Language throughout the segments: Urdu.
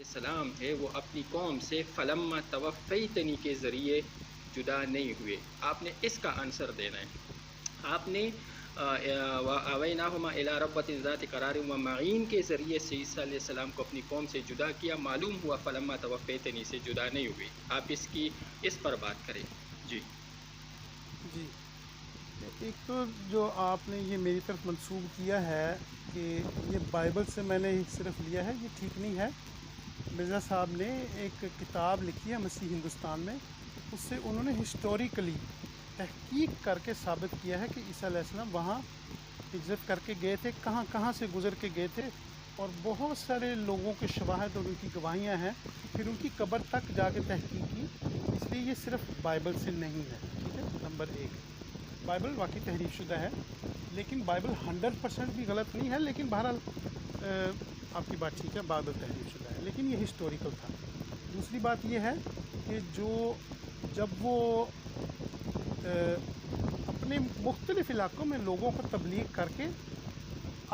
السلام ہے وہ اپنی قوم سے فلما توفیتنی کے ذریعے جدا نہیں ہوئے. آپ نے اس کا آنسر دینا ہے. آپ نے وَأَوَيْنَاهُمَا إِلَىٰ رَبَّةٍ ذَاتِ قَرَارٍ وَمَعِينٍ کے ذریعے سے عیسیٰ علیہ السلام کو اپنی قوم سے جدا کیا. معلوم ہوا فلما توفیتنی سے جدا نہیں ہوئے. آپ اس پر بات کریں. جی جی، ایک تو جو آپ نے یہ میری طرف منسوب کیا ہے کہ یہ بائبل سے میں نے صرف لیا ہے، یہ ٹھیک نہیں ہے. مرزا صاحب نے ایک کتاب لکھی ہے مسیح ہندوستان میں، اس سے انہوں نے ہسٹوریکلی تحقیق کر کے ثابت کیا ہے کہ عیسیٰ علیہ السلام وہاں ہجرت کر کے گئے تھے، کہاں کہاں سے گزر کے گئے تھے، اور بہت سارے لوگوں کے شواہد اور ان کی گواہیاں ہیں. پھر ان کی قبر تک جا کے تحقیق کی. اس لیے یہ صرف بائبل سے نہیں ہے. ٹھیک ہے، نمبر ایک، بائبل واقعی تحریف شدہ ہے، لیکن بائبل 100% بھی غلط نہیں ہے. لیکن بہرحال آپ کی بات ٹھیک ہے، بائبل تحریف شدہ ہے، لیکن یہ ہسٹوریکل تھا. دوسری بات یہ ہے کہ جب وہ اپنے مختلف علاقوں میں لوگوں کو تبلیغ کر کے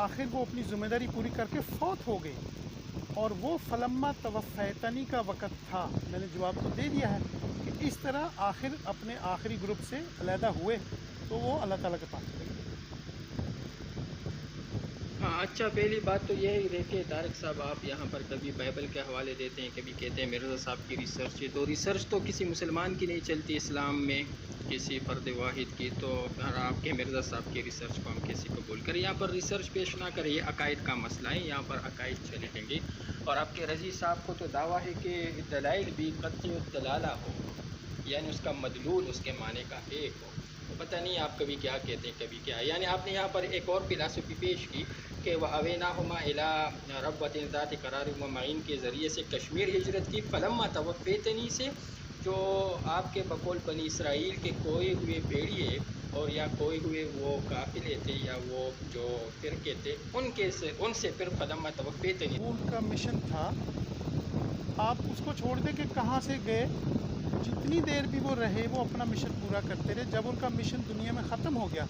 آخر وہ اپنی ذمہ داری پوری کر کے فوت ہو گئے، اور وہ فلما توفیتنی کا وقت تھا. میں نے جواب تو دے دیا ہے کہ اس طرح آخر اپنے آخری گروپ سے علیحدہ ہوئے تو وہ اللہ تعالیٰ کے پاس چلے گئے. ہاں، اچھا، پہلی بات تو یہ ہے دیکھیں طارق صاحب، آپ یہاں پر کبھی بائبل کے حوالے دیتے ہیں، کبھی کہتے ہیں مرزا صاحب کی ریسرچ ہے. تو ریسرچ تو کسی مسلمان کی نہیں چلتی اسلام میں، کسی فرد واحد کی. تو آپ کے مرزا صاحب کی ریسرچ کو ہم کیسے قبول کریں؟ یہاں پر ریسرچ پیش نہ کریں، یہ عقائد کا مسئلہ ہے، یہاں پر عقائد چلیں گے. اور آپ کے رضی صاحب کو تو دعویٰ ہے کہ دلائل بھی قطعی الدلالہ ہو، یعنی اس کا مدلول اس کے معنی کا ایک ہو. پتہ نہیں آپ کبھی کیا کہتے ہیں کبھی کیا. یعنی آپ نے یہاں پر ایک اور فلاسفی پیش کی کہ وَأَوَيْنَاهُمَا إِلَىٰ رَبَّةٍ ذَاتِ قَرَارٍ وَمَعِينٍ کے ذریعے سے کشمیر ہجرت کی. فلما توفیتنی سے جو آپ کے بقول بنی اسرائیل کے کوئے ہوئے بھیڑیے اور یا کوئے ہوئے وہ قافلے تھے یا وہ جو فرقے تھے، ان سے پھر فلما توفیتنی. وہ ان کا مشن تھا. آپ اس کو چھوڑ دیں کہ کہاں سے گئے، جتنی دیر بھی وہ رہے وہ اپنا مشن پورا کرتے رہے. جب ان کا مشن دنیا میں ختم ہو گیا،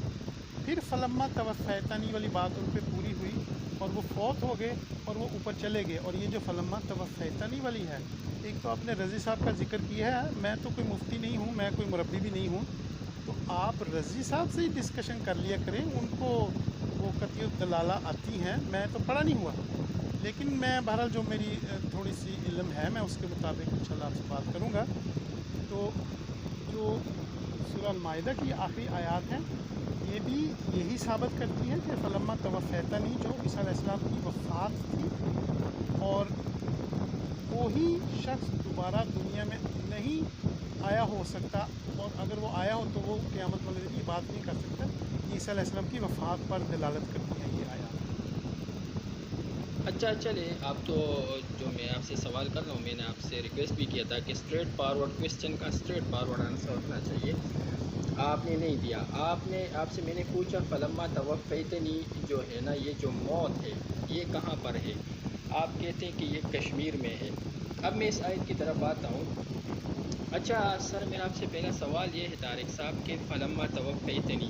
پھر فلما توفیتنی والی بات ان پہ پوری ہوئی اور وہ فوت ہو گئے اور وہ اوپر چلے گئے. اور یہ جو فلما توفیتنی والی ہے، ایک تو آپ نے رضی صاحب کا ذکر کیا ہے. میں تو کوئی مفتی نہیں ہوں، میں کوئی مربی بھی نہیں ہوں، تو آپ رضی صاحب سے ہی ڈسکشن کر لیا کریں. ان کو وہ قطعی الدلالہ آتی ہیں، میں تو پڑھا نہیں ہوا، لیکن میں بہرحال جو میری تھوڑی سی علم ہے میں اس کے مطابق انشاءاللہ آپ سے بات کروں گا. تو جو سورہ المائدہ کی آخری آیات ہیں، یہ بھی یہی ثابت کرتی ہیں کہ فلما توفیتنی جو عیسیٰ علیہ السلام کی وفات تھی، اور وہی شخص دوبارہ دنیا میں نہیں آیا ہو سکتا، اور اگر وہ آیا ہو تو وہ قیامت والے دن یہ بات نہیں کر سکتا. عیسیٰ علیہ السلام کی وفات پر دلالت کرتی ہیں یہ آیات. اچھا، چلے آپ تو جو میں آپ سے سوال کر رہا ہوں، میں نے آپ سے ریکویسٹ بھی کیا تھا کہ اسٹریٹ فارورڈ کویسچن کا اسٹریٹ فارورڈ آنسر ہونا چاہیے. آپ نے نہیں دیا. آپ سے میں نے پوچھا فلما توفیتنی جو ہے نا، یہ جو موت ہے یہ کہاں پر ہے؟ آپ کہتے ہیں کہ یہ کشمیر میں ہے. اب میں اس آیت کی طرف آتا ہوں. اچھا سر، میرا آپ سے پہلا سوال یہ ہے طارق صاحب کہ فلما توفیتنی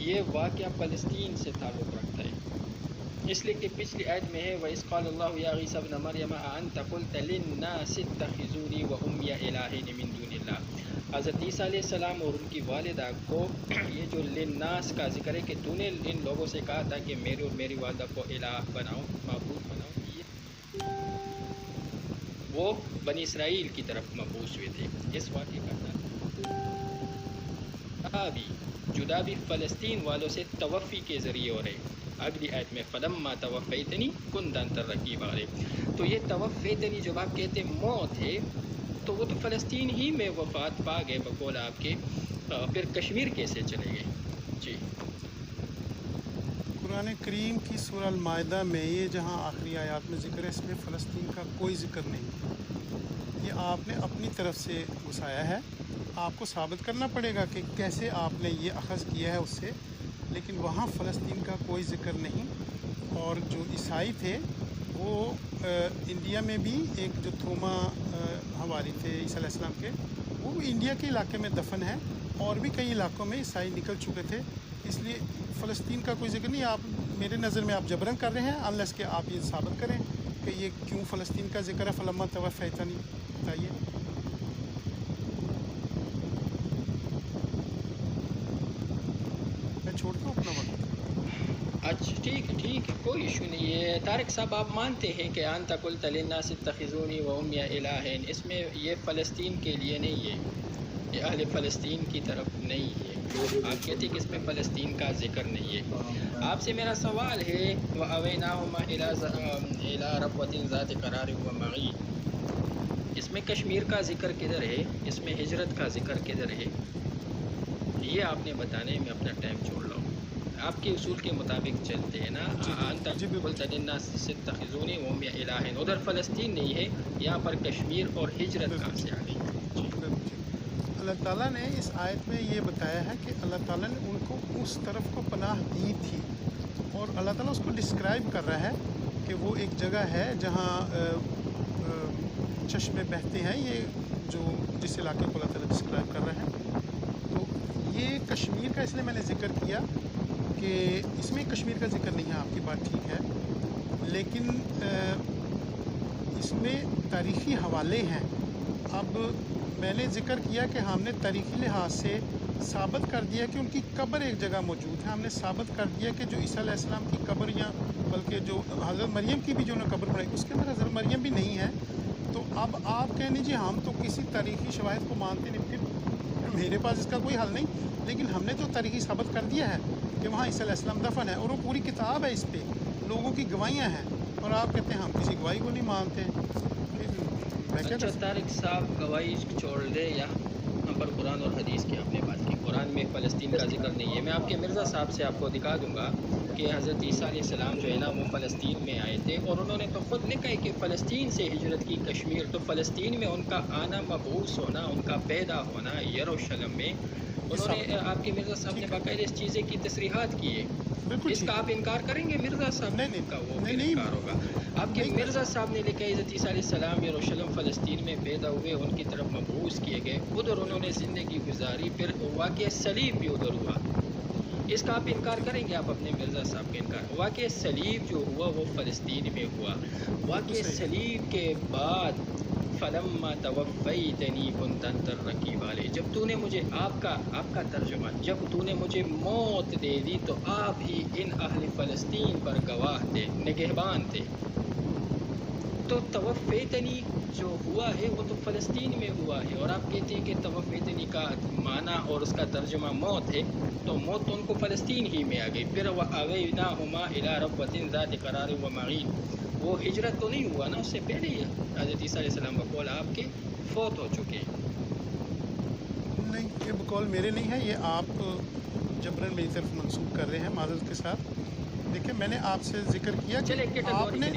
یہ واقعہ فلسطین سے تعلق رکھتا ہے، اس لیے کہ پچھلی آیت میں ہے وَإِذْ قَالَ اللَّهُ يَا عِيسَى ابْنَ مَرْيَمَ أَأَنْتَ قُلْتَ لِلنَّاسِ اتَّخِذُونِي وَأُمِّيَ إِلَٰهَيْنِ مِن دُونِ اللَّهِ. حضرت عیسیٰ علیہ السلام اور ان کی والدہ کو یہ جو للناس کا ذکر ہے کہ تو نے ان لوگوں سے کہا تھا کہ میرے اور میری والدہ کو الہ بناؤ، معبود بناؤ، یہ وہ بنی اسرائیل کی طرف مبعوث ہوئے تھے. اس واقعے کا جدا بھی فلسطین والوں سے توفی کے ذریعے ہو رہے. اگلی آیت میں فلما توفیتنی کنت انت الرقیب علیہ. تو یہ توفیتنی جب آپ کہتے ہیں موت ہے، تو وہ تو فلسطین ہی میں وفات پا گئے بقول آپ کے، پھر کشمیر کیسے چلے گئے؟ جی، قرآن کریم کی سورہ المائدہ میں یہ جہاں آخری آیات میں ذکر ہے، اس میں فلسطین کا کوئی ذکر نہیں. یہ آپ نے اپنی طرف سے گھسایا ہے. آپ کو ثابت کرنا پڑے گا کہ کیسے آپ نے یہ اخذ کیا ہے اس سے، لیکن وہاں فلسطین کا کوئی ذکر نہیں. اور جو عیسائی تھے وہ انڈیا میں بھی ایک جو تھوما حواری تھے عیسیٰ علیہ السلام کے، وہ انڈیا کے علاقے میں دفن ہیں، اور بھی کئی علاقوں میں عیسائی نکل چکے تھے. اس لیے فلسطین کا کوئی ذکر نہیں. آپ میرے نظر میں آپ جبرن کر رہے ہیں، انلیس کہ آپ یہ ثابت کریں کہ یہ کیوں فلسطین کا ذکر ہے فلما توفیتنی، بتائیے۔ میں چھوڑتا ہوں اپنا وقت۔ اچھا ٹھیک ہے، کوئی ایشو نہیں ہے۔ طارق صاحب آپ مانتے ہیں کہ انت قلت للناس اتخذونی و امی الہین، اس میں یہ فلسطین کے لیے نہیں ہے، یہ اہل فلسطین کی طرف نہیں ہے، آپ کہتے ہیں کہ اس میں فلسطین کا ذکر نہیں ہے۔ آپ سے میرا سوال ہے وَأَوَيْنَاهُمَا إِلَىٰ رَبْوَةٍ ذَاتِ قَرَارٍ وَمَعِينٍ، اس میں کشمیر کا ذکر کدھر ہے، اس میں ہجرت کا ذکر کدھر ہے، یہ آپ نے بتانے میں اپنا ٹائم چھوڑ لو۔ آپ کے اصول کے مطابق چلتے ہیں نا، انت قلت للناس اتخذونی و امی الہین، ادھر فلسطین نہیں ہے، یہاں پر کشمیر اور ہجرت کہاں سے آ گئی؟ اللہ تعالیٰ نے اس آیت میں یہ بتایا ہے کہ اللہ تعالیٰ نے ان کو اس طرف کو پناہ دی تھی، اور اللہ تعالیٰ اس کو ڈسکرائب کر رہا ہے کہ وہ ایک جگہ ہے جہاں چشمے بہتے ہیں، یہ جو جس علاقے کو اللہ تعالیٰ ڈسکرائب کر رہا ہے۔ تو یہ کشمیر کا اس لیے میں نے ذکر کیا کہ اس میں کشمیر کا ذکر نہیں ہے، آپ کی بات ٹھیک ہے، لیکن اس میں تاریخی حوالے ہیں۔ اب میں نے ذکر کیا کہ ہم نے تاریخی لحاظ سے ثابت کر دیا کہ ان کی قبر ایک جگہ موجود ہے، ہم نے ثابت کر دیا کہ جو عیسیٰ علیہ السلام کی قبر، یا بلکہ جو حضرت مریم کی بھی جو انہوں نے قبر بنائی اس کے اندر حضرت مریم بھی نہیں ہے۔ تو اب آپ کہہ لیجیے ہم تو کسی تاریخی شواہد کو مانتے نہیں، پھر میرے پاس اس کا کوئی حل نہیں، لیکن ہم نے تو تاریخی ثابت کر دیا ہے کہ وہاں عیسیٰ علیہ السلام دفن ہے، اور وہ پوری کتاب ہے، اس پہ لوگوں کی گواہیاں ہیں، اور آپ کہتے ہیں ہم کسی گواہی کو نہیں مانتے۔ اچھا طارق صاحب، گواہی چھوڑ دے، یہاں پر قرآن اور حدیث کی آپ نے بات کی، قرآن میں فلسطین کا ذکر نہیں ہے۔ میں آپ کے مرزا صاحب سے آپ کو دکھا دوں گا کہ حضرت عیسیٰ علیہ السلام جو ہے نا وہ فلسطین میں آئے تھے، اور انہوں نے تو خود لکھا ہے کہ فلسطین سے ہجرت کی کشمیر، تو فلسطین میں ان کا آنا، مبعوث ہونا، ان کا پیدا ہونا یروشلم میں، انہوں نے آپ کے مرزا صاحب نے باقاعدہ اس چیزیں کی تصریحات کی ہے۔ اس کا آپ انکار کریں گے مرزا صاحب کا؟ وہ انکار ہوگا۔ آپ کے مرزا صاحب نے لکھا ہے حضرت عیسیٰ علیہ السلام یروشلم فلسطین میں پیدا ہوئے، ان کی طرف مبعوث کیے گئے، ادھر انہوں نے زندگی گزاری، پھر واقعہ صلیب بھی ادھر ہوا۔ اس کا آپ انکار کریں گے؟ آپ اپنے مرزا صاحب کا انکار، واقعہ صلیب جو ہوا وہ فلسطین میں ہوا۔ واقعہ صلیب کے بعد فلما توفیتنی کنت انت الرقیب علیہ، جب تو نے مجھے، آپ کا ترجمہ، جب تو نے مجھے موت دے دی تو آپ ہی ان اہل فلسطین پر گواہ تھے، نگہبان تھے۔ تو توفیتنی جو ہوا ہے وہ تو فلسطین میں ہوا ہے، اور آپ کہتے ہیں کہ توفیتنی کا معنی اور اس کا ترجمہ موت ہے، تو موت تو ان کو فلسطین ہی میں آ گئی۔ پھر وَأَوَيْنَاهُمَا إِلَىٰ رَبْوَةٍ ذَاتِ قَرَارٍ وَمَعِينٍ، وہ ہجرت تو نہیں ہوا نا، اس سے پہلے ہی حضرت عیسیٰ علیہ السلام بقول آپ کے فوت ہو چکے ہیں۔ نہیں، یہ بقول میرے نہیں ہے، یہ آپ جبراً میری طرف منسوخ کر رہے ہیں معذرت کے ساتھ۔ دیکھیں میں نے آپ سے ذکر کیا کہ چلے آپ نے